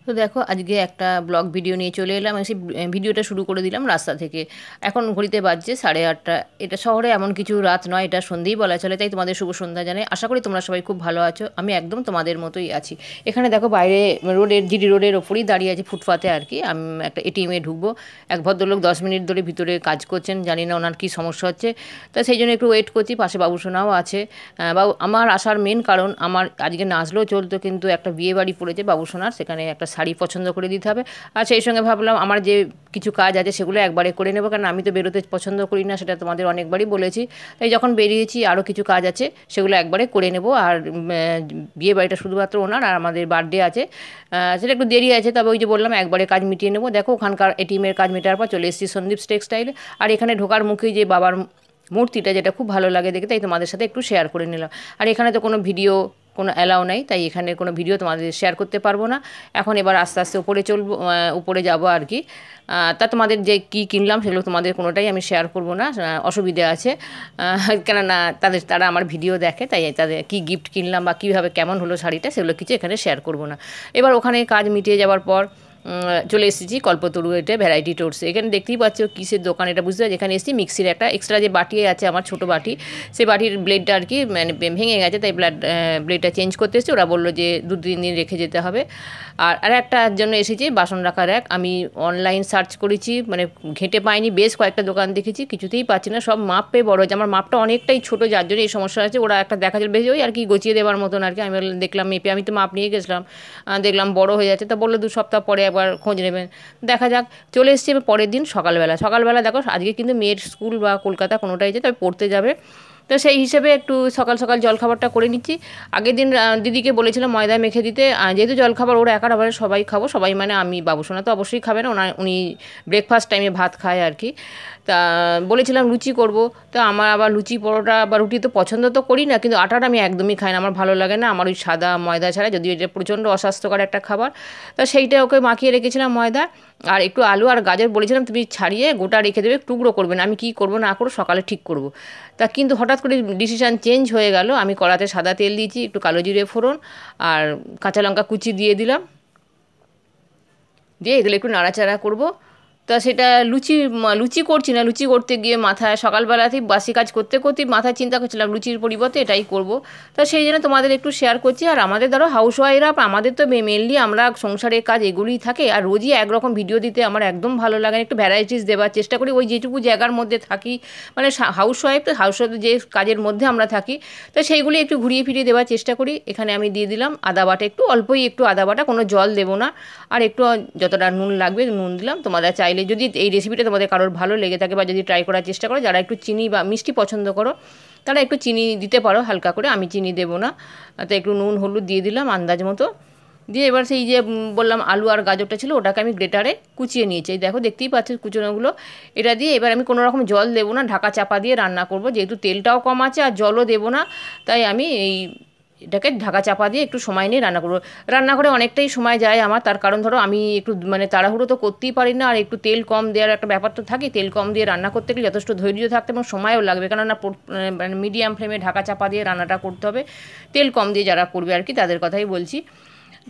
তো দেখো আজকে একটা ব্লগ ভিডিও নিয়ে চলে এলাম, সেই ভিডিওটা শুরু করে দিলাম রাস্তা থেকে। এখন ঘড়িতে বাজছে 8:30। এটা শহরে এমন কিছু রাত নয়, এটা সন্ধ্যেই বলা চলে। তাই তোমাদের শুভ সন্ধ্যা জানাই। আশা করি তোমরা সবাই খুব ভালো আছো। আমি একদম তোমাদের মতোই আছি। এখানে দেখো বাইরে রোডের, জিডি রোডের ওপরেই দাঁড়িয়ে আছি, ফুটপাতে আর কি। আমি একটা এটিএমে ঢুকবো। এক ভদ্রলোক 10 মিনিট ধরে ভিতরে কাজ করছেন, জানি না ওনার কী সমস্যা হচ্ছে। তা সেই জন্য একটু ওয়েট করছি। পাশে বাবুসোনাও আছে। বাবু আমার আসার মেন কারণ, আমার আজকে না আসলেও চলতো, কিন্তু একটা বিয়ে বাড়ি পড়েছে বাবুসোনার, সেখানে একটা শাড়ি পছন্দ করে দিতে হবে। আর সেই সঙ্গে ভাবলাম আমার যে কিছু কাজ আছে সেগুলো একবারে করে নেবো, কারণ আমি তো বেরোতে পছন্দ করি না, সেটা তোমাদের অনেকবারই বলেছি। তাই যখন বেরিয়েছি আরও কিছু কাজ আছে, সেগুলো একবারে করে নেব। আর বিয়ে বাড়িটা শুধুমাত্র ওনার, আর আমাদের বার্থডে আছে, সেটা একটু দেরি আছে। তবে ওই যে বললাম একবারে কাজ মিটিয়ে নেবো। দেখো ওখানকার এটিএমের কাজ মেটার পর চলে এসেছি সন্দীপ টেক্সটাইলে। আর এখানে ঢোকার মুখেই যে বাবার মূর্তিটা, যেটা খুব ভালো লাগে দেখে, তাই তোমাদের সাথে একটু শেয়ার করে নিলাম। আর এখানে তো কোনো ভিডিও কোনো অ্যালাউ নাই, তাই এখানে কোনো ভিডিও তোমাদের শেয়ার করতে পারবো না। এখন এবার আস্তে আস্তে উপরে চলবো, উপরে যাবো আর কি। তা তোমাদের যে কী কিনলাম সেগুলো তোমাদের কোনোটাই আমি শেয়ার করবো না, অসুবিধে আছে। কেননা তারা আমার ভিডিও দেখে, তাই তাদের কী গিফট কিনলাম বা কীভাবে কেমন হলো শাড়িটা, সেগুলো কিছু এখানে শেয়ার করবো না। এবার ওখানে কাজ মিটিয়ে যাওয়ার পর চলে এসেছি কল্পতরু, এটা ভ্যারাইটি টোর্সে। এখানে দেখতেই পাচ্ছ কিসের দোকান এটা বুঝতে পারছি। এখানে এসেছি মিক্সির একটা এক্সট্রা যে বাটি আছে আমার, ছোটো বাটি, সেই বাটির ব্লেডটা আর কি মানে ভেঙে গেছে, তাই ব্লেডটা চেঞ্জ করতে এসেছি। ওরা বললো যে 2-3 দিন রেখে যেতে হবে। আর একটার জন্য এসেছি বাসন রাখার এক। আমি অনলাইন সার্চ করেছি, মানে ঘেঁটে পাইনি, বেশ কয়েকটা দোকান দেখেছি, কিছুতেই পাচ্ছি না। সব মাপে বড় হয়েছে, আমার মাপটা অনেকটাই ছোটো, যার জন্য এই সমস্যা আছে। ওরা একটা দেখা যাবে বেশি, ওই আর কি গচিয়ে দেওয়ার মতন আর কি। আমি দেখলাম মেপে, আমি তো মাপ নিয়ে গেছিলাম, দেখলাম বড় হয়ে যাচ্ছে। তা বললো 2 সপ্তাহ পরে একবার খোঁজ নেবেন। দেখা যাক। চলে এসেছি পরের দিন সকালবেলা দেখো আজকে কিন্তু মেয়ের স্কুল বা কলকাতা কোনোটাই যে, তবে পড়তে যাবে। তো সেই হিসেবে একটু সকাল সকাল জলখাবারটা করে নিচ্ছি। আগের দিন দিদিকে বলেছিলাম ময়দা মেখে দিতে, যেহেতু জলখাবার ওরা একার, আবার সবাই খাবো, সবাই মানে আমি, বাবুসোনা তো অবশ্যই খাবে না, উনি ব্রেকফাস্ট টাইমে ভাত খায় আর কি। তা বলেছিলাম লুচি করব। তা আমার আবার লুচি পরোটা বা রুটি তো পছন্দ তো করি না, কিন্তু আটাটা আমি একদমই খাই না, আমার ভালো লাগে না। আমার ওই সাদা ময়দা ছাড়া, যদিও এটা প্রচণ্ড অস্বাস্থ্যকর একটা খাবার। তা সেইটা ওকে মাখিয়ে রেখেছিলাম ময়দা। আর একটু আলু আর গাজর বলেছিলাম তুমি ছাড়িয়ে গোটা রেখে দেবে, টুকরো করবে না। আমি কী করবো না করবো সকালে ঠিক করব। তা কিন্তু হঠাৎ করে ডিসিশান চেঞ্জ হয়ে গেল। আমি কড়াতে সাদা তেল দিয়েছি, একটু কালো জিরে ফোড়ন আর কাঁচা লঙ্কা কুচি দিয়ে দিলাম। দিয়ে এগুলো একটু নাড়াচাড়া করব। তা সেটা লুচি করছি না, লুচি করতে গিয়ে মাথায় সকালবেলাতেই বাসি কাজ করতে করতেই মাথায় চিন্তা করছিলাম লুচির পরিবর্তে এটাই করব। তা সেই জন্য তোমাদের একটু শেয়ার করছি। আর আমাদের ধরো হাউসওয়াইফরা, আমাদের তো মেনলি আমরা সংসারের কাজ এগুলিই থাকে, আর রোজই একরকম ভিডিও দিতে আমার একদম ভালো লাগে না। একটু ভ্যারাইটিস দেওয়ার চেষ্টা করি, ওই যেটুকু জায়গার মধ্যে থাকি, মানে হাউসওয়াইফ তো, হাউসওয়াইফ যে কাজের মধ্যে আমরা থাকি, তো সেইগুলি একটু ঘুরিয়ে ফিরিয়ে দেওয়ার চেষ্টা করি। এখানে আমি দিয়ে দিলাম আদা বাটা, একটু অল্পই একটু আদা বাটা, কোনো জল দেবো না। আর একটু যতটা নুন লাগবে নুন দিলাম। তোমরা চাইলে যদি এই রেসিপিটা তোমাদের কারোর ভালো লেগে থাকে বা যদি ট্রাই করার চেষ্টা করো, যারা একটু চিনি বা মিষ্টি পছন্দ করো তারা একটু চিনি দিতে পারো হালকা করে, আমি চিনি দেবো না। তো একটু নুন হলুদ দিয়ে দিলাম আন্দাজ মতো। দিয়ে এবার সেই যে বললাম আলু আর গাজরটা ছিল, ওটাকে আমি গ্রেটারে কুচিয়ে নিয়েছি। এই দেখো দেখতেই পাচ্ছ কুচোনোগুলো। এটা দিয়ে এবার আমি কোনো রকম জল দেবো না, ঢাকা চাপা দিয়ে রান্না করব, যেহেতু তেলটাও কম আছে আর জলও দেবো না। তাই আমি এটাকে ঢাকা চাপা দিয়ে একটু সময় নিয়ে রান্না করবো। রান্না করে অনেকটাই সময় যায় আমার, তার কারণ ধরো আমি একটু মানে তাড়াহুড়ো তো করতেই পারি না, আর একটু তেল কম দেওয়ার একটা ব্যাপার তো থাকে। তেল কম দিয়ে রান্না করতে গেলে যথেষ্ট ধৈর্য থাকতে এবং সময়ও লাগবে, কেননা মানে মিডিয়াম ফ্লেমে ঢাকা চাপা দিয়ে রান্নাটা করতে হবে। তেল কম দিয়ে যারা করবে আর কি, তাদের কথাই বলছি।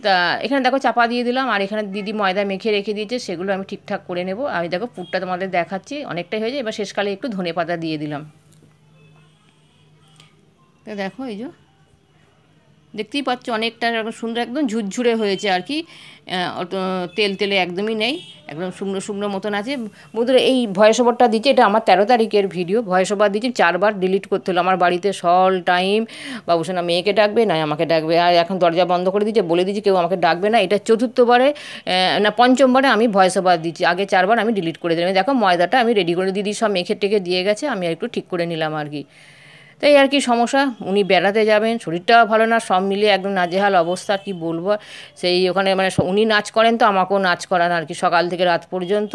তা এখানে দেখো চাপা দিয়ে দিলাম, আর এখানে দিদি ময়দা মেখে রেখে দিয়েছে, সেগুলো আমি ঠিকঠাক করে নেব। আমি দেখো পুরটা তোমাদের দেখাচ্ছি, অনেকটাই হয়ে যায়। এবার শেষকালে একটু ধনেপাতা দিয়ে দিলাম। তো দেখো এই যে দেখতেই পাচ্ছ অনেকটা সুন্দর, একদম ঝুরঝুরে হয়েছে আর কি। অত তেল তেলে একদমই নেই, একদম শুকনো শুকনো মতন আছে। বন্ধুরা এই ভয়েস ওভারটা দিচ্ছে, এটা আমার 13 তারিখের ভিডিও। ভয়েস ওভার দিচ্ছি, 4বার ডিলিট করতে হলো আমার বাড়িতে সল টাইম। বাবুসোনা মেয়েকে ডাকবে না আমাকে ডাকবে, আর এখন দরজা বন্ধ করে দিচ্ছে, বলে দিচ্ছি কেউ আমাকে ডাকবে না। এটা চতুর্থবারে না পঞ্চমবারে আমি ভয়েস ওভার দিচ্ছি। আগে 4বার আমি ডিলিট করে দিলাম। দেখো ময়দাটা আমি রেডি করে দিদি সব মেখে টেকে দিয়ে গেছে, আমি একটু ঠিক করে নিলাম আর কি। তাই আর কি সমস্যা, উনি বেড়াতে যাবেন, শরীরটাও ভালো না, সব মিলিয়ে একদম নাজেহাল অবস্থা, কি বলবো। সেই ওখানে মানে উনি নাচ করেন, তো আমাকেও নাচ করান আর কি সকাল থেকে রাত পর্যন্ত।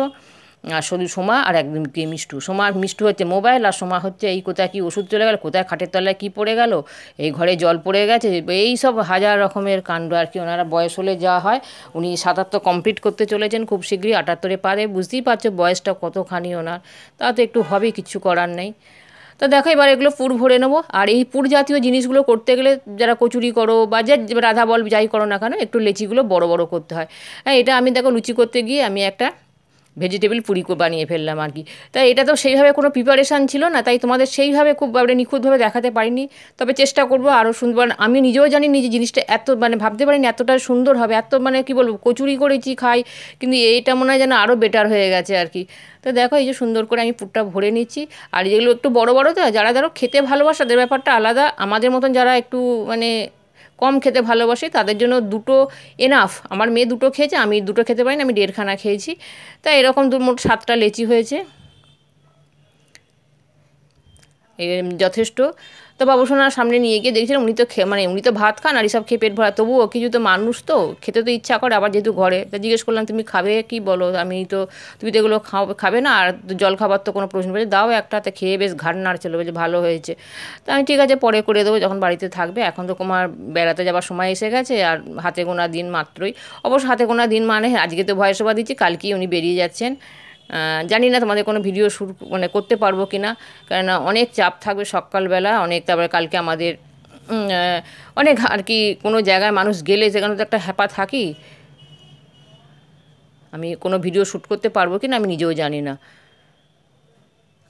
আর শুধু সোমা আর একদম কি মিষ্টু, সোমা আর মিষ্টু হচ্ছে মোবাইল, আর সোমা হচ্ছে এই কোথায় কি ওষুধ চলে গেল, কোথায় খাটের তলায় কী পড়ে গেল, এই ঘরে জল পড়ে গেছে, এই সব হাজার রকমের কাণ্ড আর কি। ওনারা বয়স হলে যা হয়, উনি 77 কমপ্লিট করতে চলেছেন খুব শীঘ্রই, 78-এ পারে। বুঝতেই পারছো বয়সটা কতখানি ওনার, তা তো একটু হবেই, কিচ্ছু করার নেই। তো দেখো এবার এগুলো পুর ভরে নেবো। আর এই পুর জাতীয় জিনিসগুলো করতে গেলে যারা কচুরি করো বা যে রাধা বল যাই করো না কেন, একটু লেচিগুলো বড় বড় করতে হয়। হ্যাঁ, এটা আমি দেখো লুচি করতে গিয়ে আমি একটা ভেজিটেবল পুরি বানিয়ে ফেললাম আর কি। তাই এটা তো সেইভাবে কোনো প্রিপারেশান ছিল না, তাই তোমাদের সেইভাবে খুব নিখুঁতভাবে দেখাতে পারিনি। তবে চেষ্টা করবো আরও সুন্দর। আমি নিজেও জানি যে জিনিসটা এত ভাবতে পারিনি এতটা সুন্দর হবে, এত কি বলবো, কচুরি করেছি খাই, কিন্তু এইটা মনে হয় যেন আরও বেটার হয়ে গেছে আর কি। তো দেখো এই যে সুন্দর করে আমি পুরটা ভরে নিচ্ছি। আর যেগুলো একটু বড় বড় তো, যারা ধরো খেতে ভালোবাসে তাদের ব্যাপারটা আলাদা, আমাদের মতন যারা একটু কম খেতে ভালোবাসে তাদের জন্য দুটো এনাফ। আমার মেয়ে দুটো খেয়েছে, আমি দুটো খেতে পারিনি, আমি 1.5খানা খেয়েছি। তাই এরকম মোট 7টা লেচি হয়েছে, যথেষ্ট। তো বাবুসোনার সামনে নিয়ে গিয়ে দেখছিলাম উনি তো উনি তো ভাত খান আর এসব খেয়ে পেট ভরা, তবুও কিছু তো মানুষ তো খেতে তো ইচ্ছা করে, আবার যেহেতু ঘরে। তা জিজ্ঞেস করলাম তুমি খাবে কি বলো, তুমি তো এগুলো খাবে না, আর জল খাবার তো কোনো প্রশ্ন, বলছে দাও একটা। তো খেয়ে বেশ ঘাড় নাড়ছিল, বলছে ভালো হয়েছে। তা আমি ঠিক আছে পরে করে দেবো যখন বাড়িতে থাকবে, এখন তো তোমার বেড়াতে যাবার সময় এসে গেছে, আর হাতে গোনা দিন মাত্রই। অবশ্য হাতে গোনা দিন আজকে তো ভয়েস ওভার দিচ্ছি, কালকেই উনি বেরিয়ে যাচ্ছেন। জানি না তোমাদের কোনো ভিডিও শুরু করতে পারবো কি না, কেননা অনেক চাপ থাকবে সকালবেলা অনেক। তারপরে কালকে আমাদের অনেক আর কি, কোনো জায়গায় মানুষ গেলে সেখানে তো একটা হ্যাপা থাকি। আমি কোনো ভিডিও শ্যুট করতে পারবো কি না আমি নিজেও জানি না।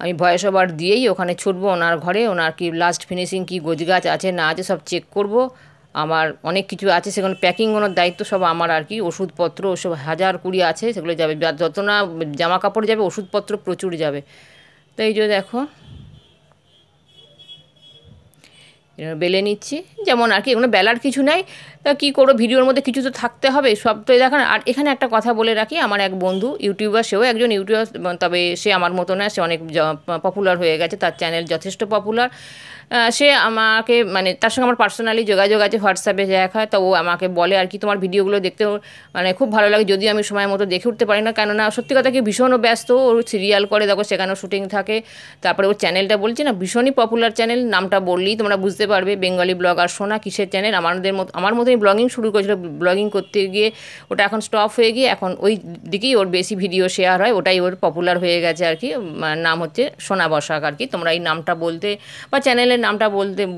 আমি ভয়েস ওভার দিয়েই ওখানে ছুটবো ওনার ঘরে, ওনার কি লাস্ট ফিনিশিং কি গোছগাছ আছে না আছে সব চেক করব। আমার অনেক কিছু আছে, সেখানে প্যাকিং ওনার দায়িত্ব সব আমার আর কি। ওষুধপত্র ওসব 1000 20 আছে, সেগুলো যাবে। যত না জামা কাপড় যাবে, ওষুধপত্র প্রচুর যাবে। তো এই যে দেখো বেলে নিচ্ছি, যেমন আর কি, এগুলো বেলার কিছু নাই। তা কী করো, ভিডিওর মধ্যে কিছু তো থাকতে হবে, সব তো দেখান। আর এখানে একটা কথা বলে রাখি, আমার এক বন্ধু ইউটিউবার, সেও একজন ইউটিউবার, তবে সে আমার মতো না, সে অনেক পপুলার হয়ে গেছে, তার চ্যানেল যথেষ্ট পপুলার। সে আমাকে তার সঙ্গে আমার পার্সোনালি যোগাযোগ আছে, হোয়াটসঅ্যাপে দেখা হয়। তো ও আমাকে বলে আর কি, তোমার ভিডিওগুলো দেখতে খুব ভালো লাগে, যদিও আমি সময় মতো দেখে উঠতে পারি না, কেননা সত্যি কথা কি ভীষণও ব্যস্ত। ওর সিরিয়াল করে, দেখো সেখানেও শুটিং থাকে। তারপরে ওর চ্যানেলটা বলছি না, ভীষণই পপুলার চ্যানেল, নামটা বললেই তোমরা বুঝতে পারবে, বেঙ্গলি ব্লগার সোনা কিসের চ্যানেল। আমার মতোই ব্লগিং শুরু করেছিল, ব্লগিং করতে গিয়ে ওটা এখন স্টপ হয়ে গিয়ে এখন ওই দিকেই ওর বেশি ভিডিও শেয়ার হয়, ওটাই ওর পপুলার হয়ে গেছে আর কি। নাম হচ্ছে সোনা বসাক আর কি। তোমরা এই নামটা বলতে বা চ্যানেলের নামটা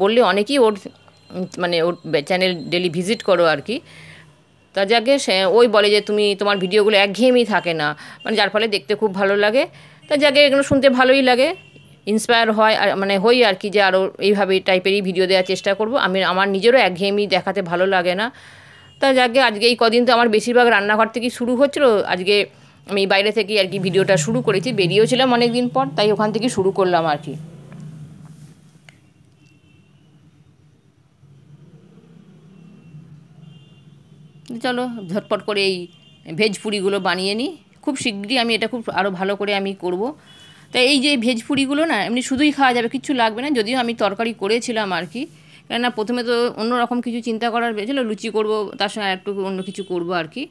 বললে অনেকেই ওর ওর চ্যানেল ডেলি ভিজিট করো আর কি। তা যাকে ওই বলে যে তোমার ভিডিওগুলো একঘেয়েমি থাকে না, যার ফলে দেখতে খুব ভালো লাগে। তা যাকে এগুলো শুনতে ভালোই লাগে, ইন্সপায়ার হয় আর হই আর কি, যে আরও এইভাবে টাইপেরই ভিডিও দেওয়ার চেষ্টা করব। আমার নিজেরও একঘেয়েমি দেখাতে ভালো লাগে না। তা যাকে আজকে এই কদিন তো আমার বেশিরভাগ রান্নাঘর থেকেই শুরু হচ্ছিলো, আজকে আমি বাইরে থেকেই আর কি ভিডিওটা শুরু করেছি, বেরিয়েছিলাম অনেক দিন পর, তাই ওখান থেকেই শুরু করলাম আর কি। চলো ঝটপট করে এই ভেজ পুরিগুলো বানিয়ে নিই। খুব শিগগিরই আমি এটা খুব আরও ভালো করে আমি করব। তাই এই যে ভেজ পুরিগুলো না এমনি শুধুই খাওয়া যাবে, কিচ্ছু লাগবে না, যদিও আমি তরকারি করেছিলাম আর কি। কেননা প্রথমে তো অন্যরকম কিছু চিন্তা করার ছিল, লুচি করব তার সঙ্গে একটু অন্য কিছু করব আর কি।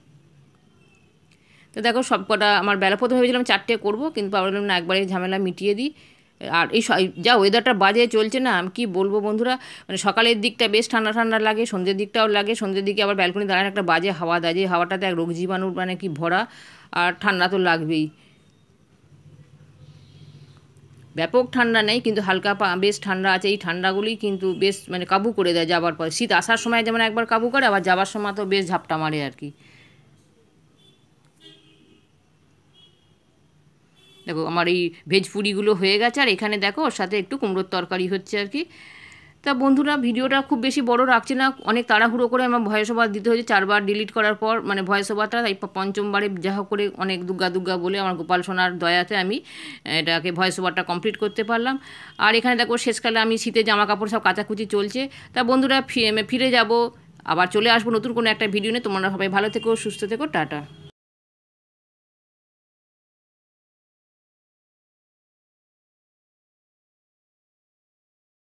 তো দেখো সব কটা আমার বেলা, প্রথমে ভেবেছিলাম 4টে করবো, কিন্তু ভাবলাম না, একবারে ঝামেলা মিটিয়ে দিই। আর এই যা ওয়েদারটা বাজে চলছে না, আমি কী বলবো বন্ধুরা, সকালের দিকটা বেশ ঠান্ডা ঠান্ডা লাগে, সন্ধ্যের দিকটাও লাগে। সন্ধ্যের দিকে আবার ব্যালকনি দাঁড়ানো একটা বাজে হাওয়া দেয়, যে হাওয়াটাতে এক রোগ জীবাণুর কি ভরা, আর ঠান্ডা তো লাগবেই। ব্যাপক ঠান্ডা নেই, কিন্তু হালকা বেশ ঠান্ডা আছে। এই ঠান্ডাগুলি কিন্তু বেশ কাবু করে দেয় যাবার পর। শীত আসার সময় যেমন একবার কাবু করে, আবার যাবার সময় তো বেশ ঝাপটা মারে আর কি। দেখো আমার এই ভেজ পুরিগুলো হয়ে গেছে, আর এখানে দেখো ওর সাথে একটু কুমড়োর তরকারি হচ্ছে আর কি। তা বন্ধুরা ভিডিওটা খুব বেশি বড় রাখছি না, অনেক তাড়াহুড়ো করে আমার ভয়েস ওভার দিতে হয়েছে 4বার ডিলিট করার পর, ভয়েস ওভারটা তাই 5মবারে যা হোক করে অনেক দুগ্গা দুগ্গা বলে আমার গোপাল সোনার দয়াতে আমি এটাকে ভয়েস ওভারটা কমপ্লিট করতে পারলাম। আর এখানে দেখো শেষকালে আমি শীতে জামা কাপড় সব কাচাকুচি চলছে। তা বন্ধুরা ফিরে যাব, আবার চলে আসবো নতুন কোনো একটা ভিডিও নিয়ে। তোমরা সবাই ভালো থেকো, সুস্থ থেকো, টাটা।